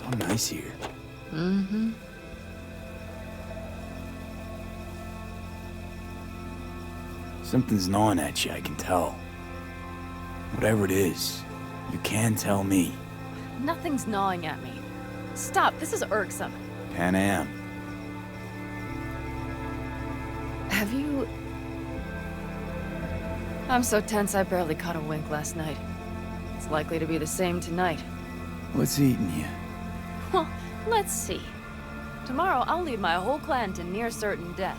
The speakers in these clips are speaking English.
So nice here. Mm-hmm. Something's gnawing at you, I can tell. Whatever it is, you can tell me. Nothing's gnawing at me. Stop, this is irksome. Panam. Have you... I'm so tense I barely caught a wink last night. It's likely to be the same tonight. What's eating you? Well, let's see. Tomorrow I'll lead my whole clan to near certain death.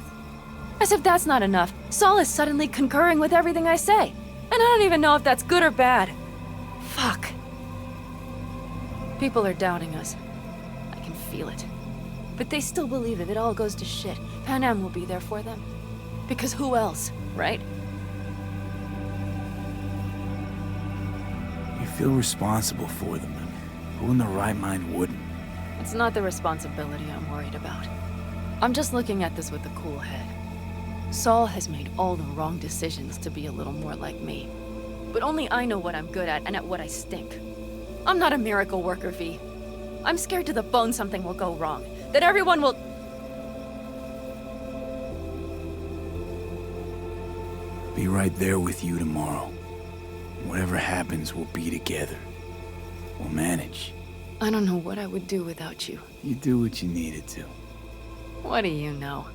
As if that's not enough, Saul is suddenly concurring with everything I say. And I don't even know if that's good or bad. Fuck. People are doubting us. I can feel it. But they still believe if it all goes to shit, Panam will be there for them. Because who else, right? You feel responsible for them. Who in their right mind wouldn't? It's not the responsibility I'm worried about. I'm just looking at this with a cool head. Saul has made all the wrong decisions to be a little more like me. But only I know what I'm good at and at what I stink. I'm not a miracle worker, V. I'm scared to the bone something will go wrong. That everyone will... Be right there with you tomorrow. Whatever happens, we'll be together. We'll manage. I don't know what I would do without you. You do what you needed to. What do you know?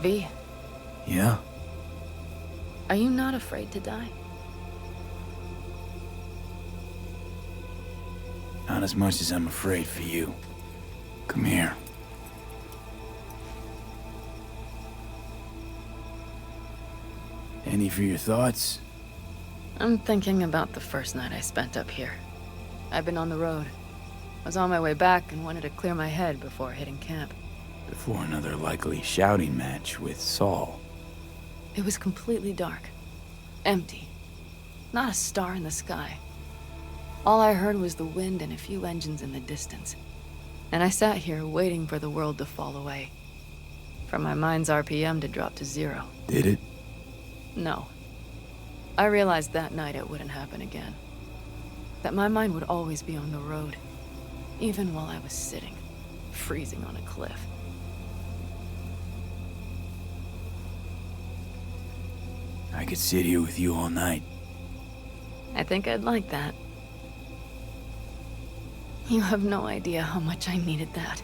V, Yeah? are you not afraid to die? Not as much as I'm afraid for you. Come here. Any for your thoughts? I'm thinking about the first night I spent up here. I've been on the road. I was on my way back and wanted to clear my head before hitting camp. Before another likely shouting match with Saul. It was completely dark. Empty. Not a star in the sky. All I heard was the wind and a few engines in the distance. And I sat here waiting for the world to fall away. For my mind's RPM to drop to 0. Did it? No. I realized that night it wouldn't happen again. That my mind would always be on the road. Even while I was sitting, freezing on a cliff. I could sit here with you all night. I think I'd like that. You have no idea how much I needed that.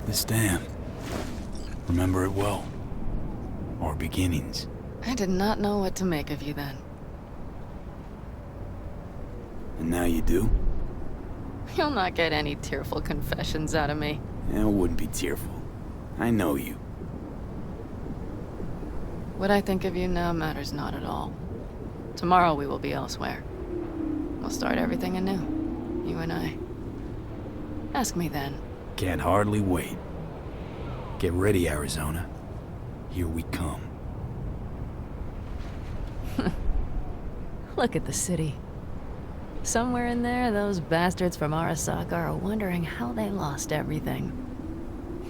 This dam. Remember it well. Our beginnings. I did not know what to make of you then. And now you do? You'll not get any tearful confessions out of me. It wouldn't be tearful. I know you. What I think of you now matters not at all. Tomorrow we will be elsewhere. We'll start everything anew. You and I. Ask me then. Can't hardly wait. Get ready, Arizona. Here we come. Look at the city. Somewhere in there, those bastards from Arasaka are wondering how they lost everything.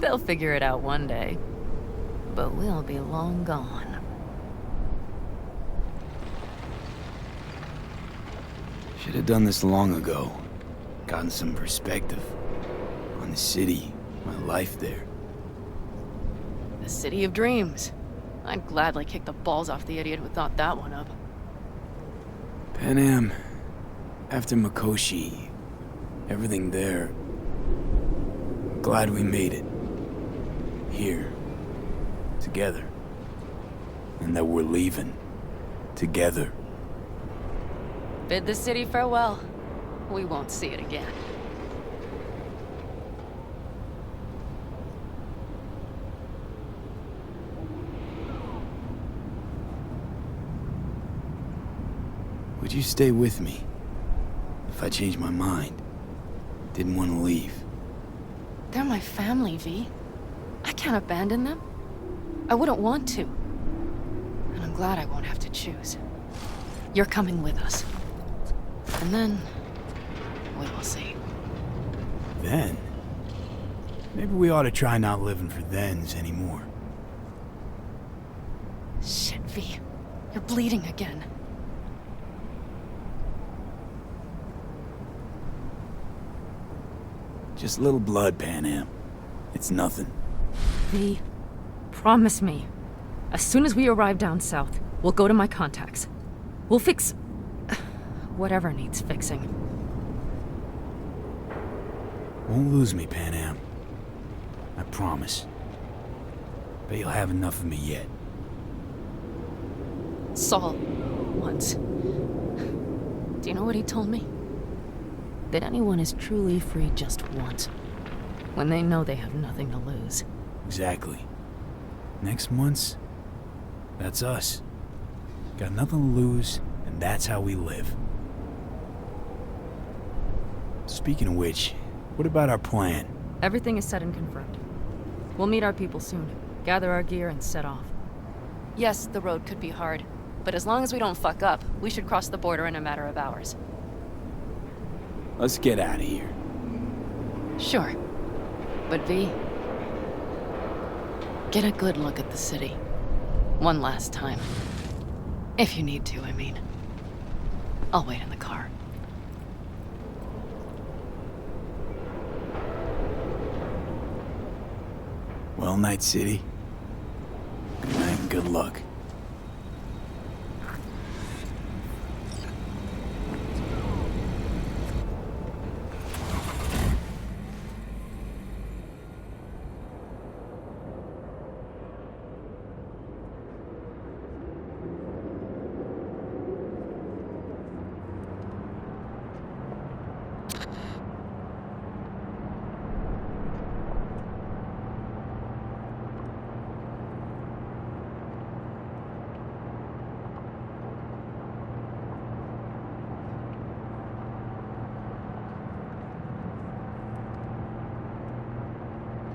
They'll figure it out one day. But we'll be long gone. Should have done this long ago. Gotten some perspective. On the city, my life there. The city of dreams. I'd gladly kick the balls off the idiot who thought that one up. Panam, after Mikoshi, everything there. Glad we made it. Here. Together. And that we're leaving. Together. Bid the city farewell. We won't see it again. Would you stay with me if I changed my mind? Didn't want to leave. They're my family, V. I can't abandon them. I wouldn't want to. And I'm glad I won't have to choose. You're coming with us. And then... we will see. Then? Maybe we ought to try not living for thens anymore. Shit, V. You're bleeding again. Just a little blood, Panam. It's nothing. V, promise me. As soon as we arrive down south, we'll go to my contacts. We'll fix... whatever needs fixing. Won't lose me, Panam. I promise. Bet you'll have enough of me yet. Saul, once. Do you know what he told me? That anyone is truly free just once. When they know they have nothing to lose. Exactly. Next month's... that's us. Got nothing to lose, and that's how we live. Speaking of which, what about our plan? Everything is set and confirmed. We'll meet our people soon, gather our gear, and set off. Yes, the road could be hard. But as long as we don't fuck up, we should cross the border in a matter of hours. Let's get out of here. Sure. But V... get a good look at the city. One last time. If you need to, I mean. I'll wait in the car. Well, Night City. Good night and good luck.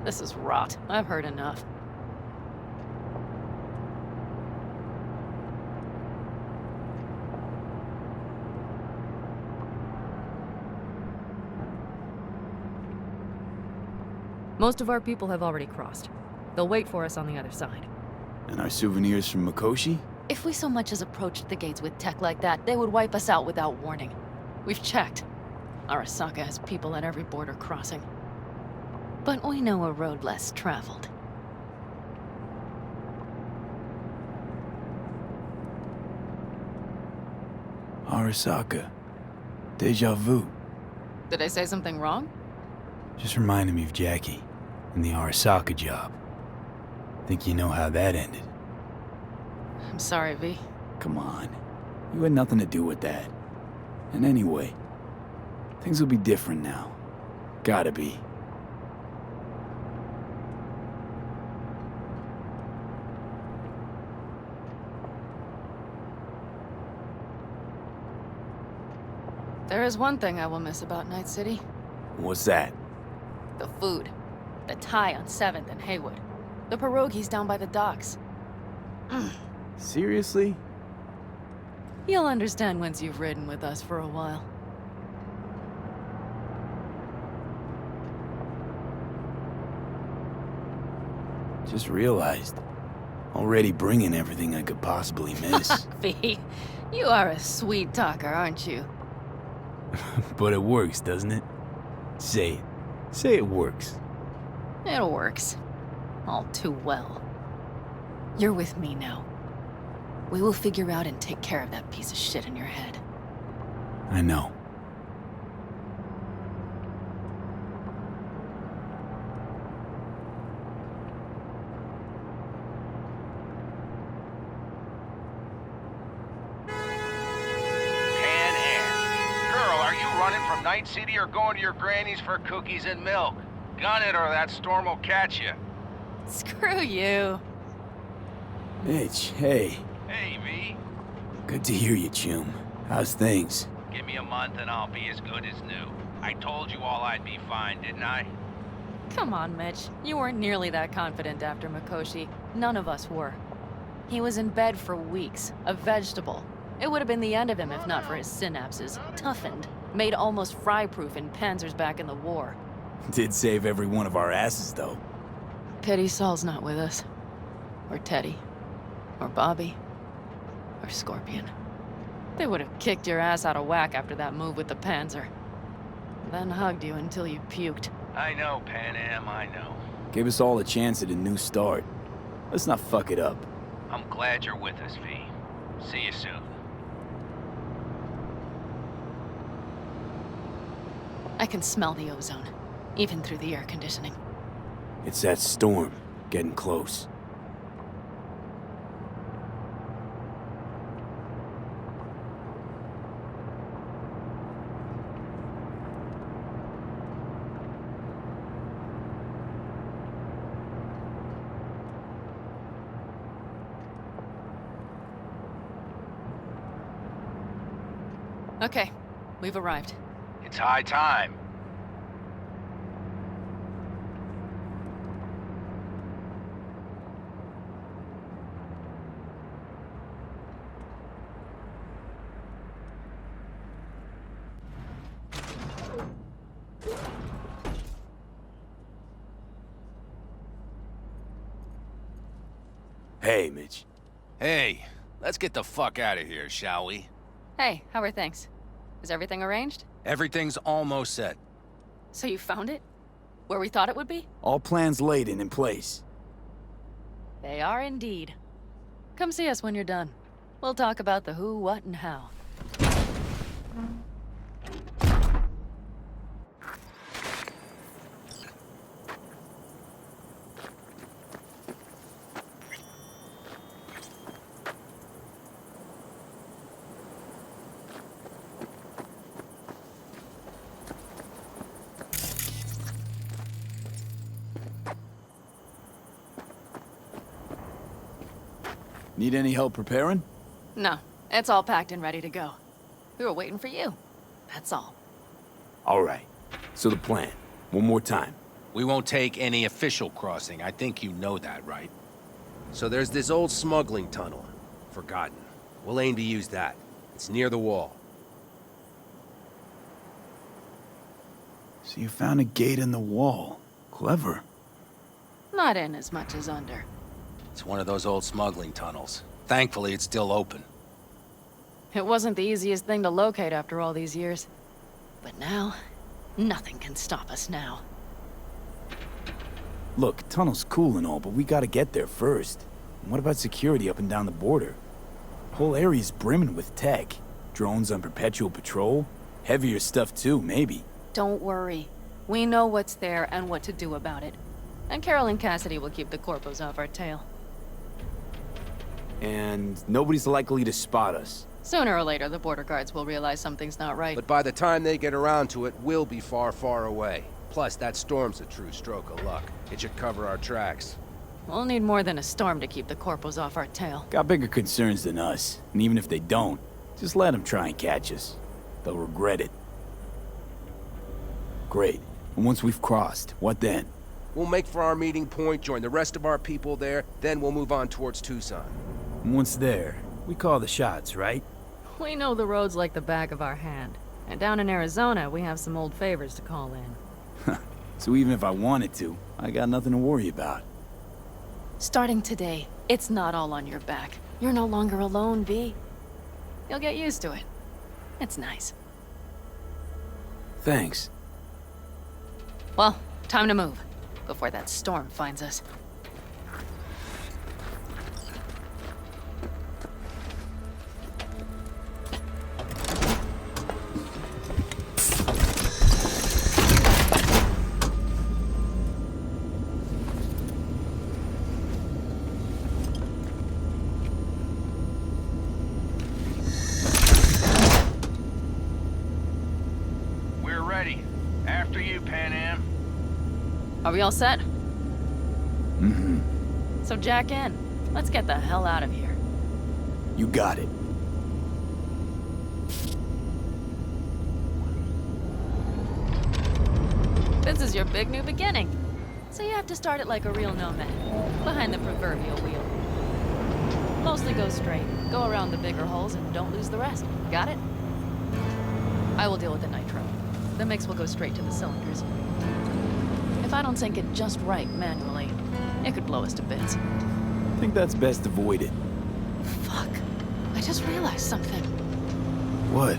This is rot. I've heard enough. Most of our people have already crossed. They'll wait for us on the other side. And our souvenirs from Mikoshi? If we so much as approached the gates with tech like that, they would wipe us out without warning. We've checked. Arasaka has people at every border crossing. But we know a road less traveled. Arasaka. Deja vu. Did I say something wrong? Just reminded me of Jackie and the Arasaka job. Think you know how that ended? I'm sorry, V. Come on. You had nothing to do with that. And anyway, things will be different now. Gotta be. There is one thing I will miss about Night City. What's that? The food. The Thai on 7th and Haywood. The pierogies down by the docks. Seriously? You'll understand once you've ridden with us for a while. Just realized. Already bringing everything I could possibly miss. V, you are a sweet talker, aren't you? But it works, doesn't it? Say it. Say it works. It works. All too well. You're with me now. We will figure out and take care of that piece of shit in your head. I know. From Night City or going to your granny's for cookies and milk? Gun it or that storm will catch you. Screw you. Mitch, hey. Hey, V. Good to hear you, chum. How's things? Give me a month and I'll be as good as new. I told you all I'd be fine, didn't I? Come on, Mitch. You weren't nearly that confident after Mikoshi. None of us were. He was in bed for weeks, a vegetable. It would have been the end of him if not for his synapses. Toughened, made almost fry-proof in panzers back in the war. Did save every one of our asses, though. Pity Saul's not with us. Or Teddy. Or Bobby. Or Scorpion. They would have kicked your ass out of whack after that move with the Panzer. Then hugged you until you puked. I know, Panam, I know. Gave us all a chance at a new start. Let's not fuck it up. I'm glad you're with us, V. See you soon. I can smell the ozone, even through the air conditioning. It's that storm, getting close. Okay, we've arrived. It's high time. Hey, Mitch. Hey, let's get the fuck out of here, shall we? Hey, how are things? Is everything arranged? Everything's almost set. So you found it? Where we thought it would be? All plans laid and in place. They are indeed. Come see us when you're done. We'll talk about the who, what, and how. Need any help preparing? No, it's all packed and ready to go. We were waiting for you. That's all. All right. So the plan. One more time. We won't take any official crossing. I think you know that, right? So there's this old smuggling tunnel. Forgotten. We'll aim to use that. It's near the wall. So you found a gate in the wall. Clever. Not in as much as under. It's one of those old smuggling tunnels. Thankfully, it's still open. It wasn't the easiest thing to locate after all these years. But now, nothing can stop us now. Look, tunnel's cool and all, but we gotta get there first. And what about security up and down the border? Whole area's brimming with tech. Drones on perpetual patrol. Heavier stuff too, maybe. Don't worry. We know what's there and what to do about it. And Carol and Cassidy will keep the corpos off our tail. And nobody's likely to spot us. Sooner or later, the border guards will realize something's not right. But by the time they get around to it, we'll be far, far away. Plus, that storm's a true stroke of luck. It should cover our tracks. We'll need more than a storm to keep the corpos off our tail. Got bigger concerns than us. And even if they don't, just let them try and catch us. They'll regret it. Great. And once we've crossed, what then? We'll make for our meeting point, join the rest of our people there, then we'll move on towards Tucson. And once there, we call the shots, right? We know the roads like the back of our hand. And down in Arizona, we have some old favors to call in. So even if I wanted to, I got nothing to worry about. Starting today, it's not all on your back. You're no longer alone, V. You'll get used to it. It's nice. Thanks. Well, time to move, before that storm finds us. We're ready. After you, Panam. Are we all set? Mm-hmm. So jack in. Let's get the hell out of here. You got it. This is your big new beginning. So you have to start it like a real nomad, behind the proverbial wheel. Mostly go straight, go around the bigger holes, and don't lose the rest. Got it? I will deal with the nitro. The mix will go straight to the cylinders. If I don't sink it just right manually, it could blow us to bits. I think that's best avoided. Fuck. I just realized something. What?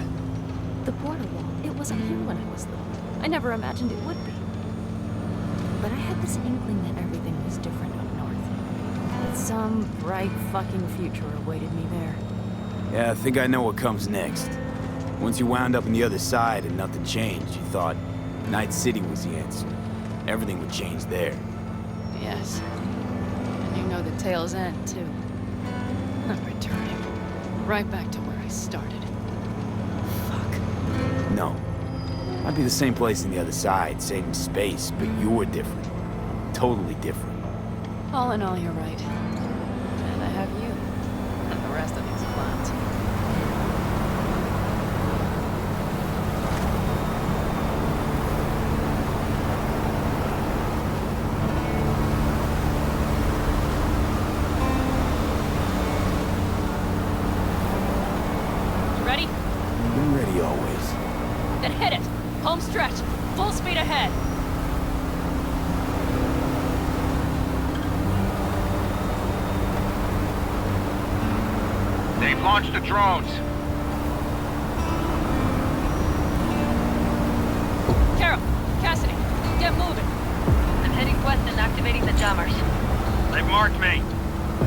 The border wall, it wasn't here when I was little. I never imagined it would be. But I had this inkling that everything was different up north. That some bright fucking future awaited me there. Yeah, I think I know what comes next. Once you wound up on the other side and nothing changed, you thought Night City was the answer. Everything would change there. Yes. And you know the tale's end, too. I'm returning. Right back to where I started. Fuck. No. Might be the same place on the other side, saving space, but you're different. Totally different. All in all, you're right. And I have you. And the rest of these clowns. You ready? I'm ready always. Then hit it! Home stretch! Full speed ahead! They've launched the drones. Carol! Cassidy! Get moving! I'm heading west and activating the jammers. They've marked me.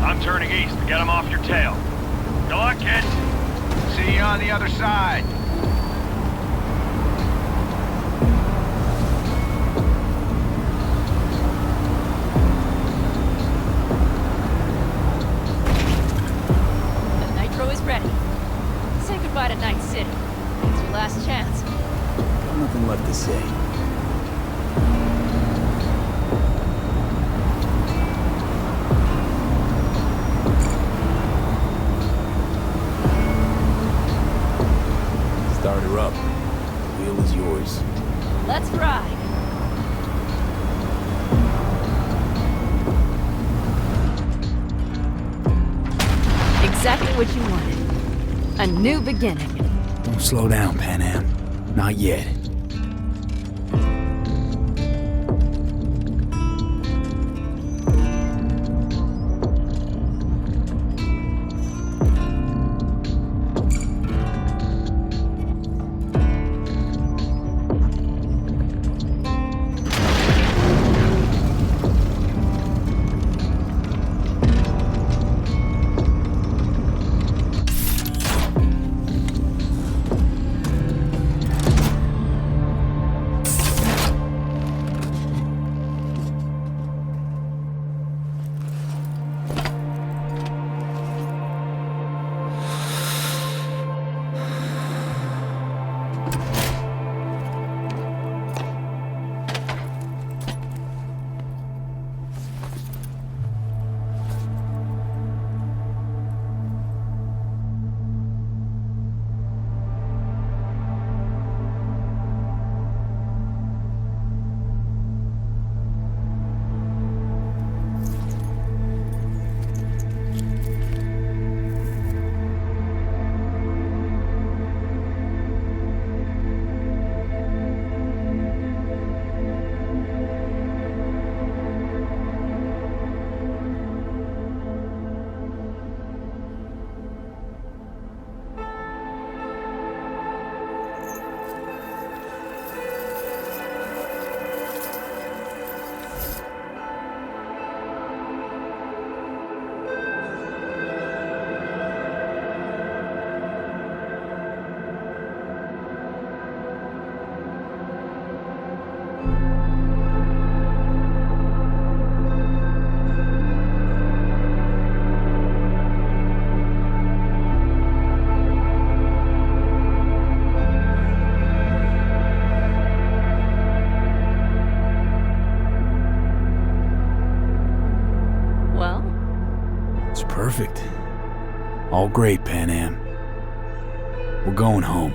I'm turning east to get them off your tail. Good luck, kids. See you on the other side. The nitro is ready. Say goodbye to Night City. It's your last chance. Got nothing left to say. Start her up. The wheel is yours. Let's ride! Exactly what you wanted. A new beginning. Don't slow down, Panam. Not yet. Perfect. All great, Panam. We're going home.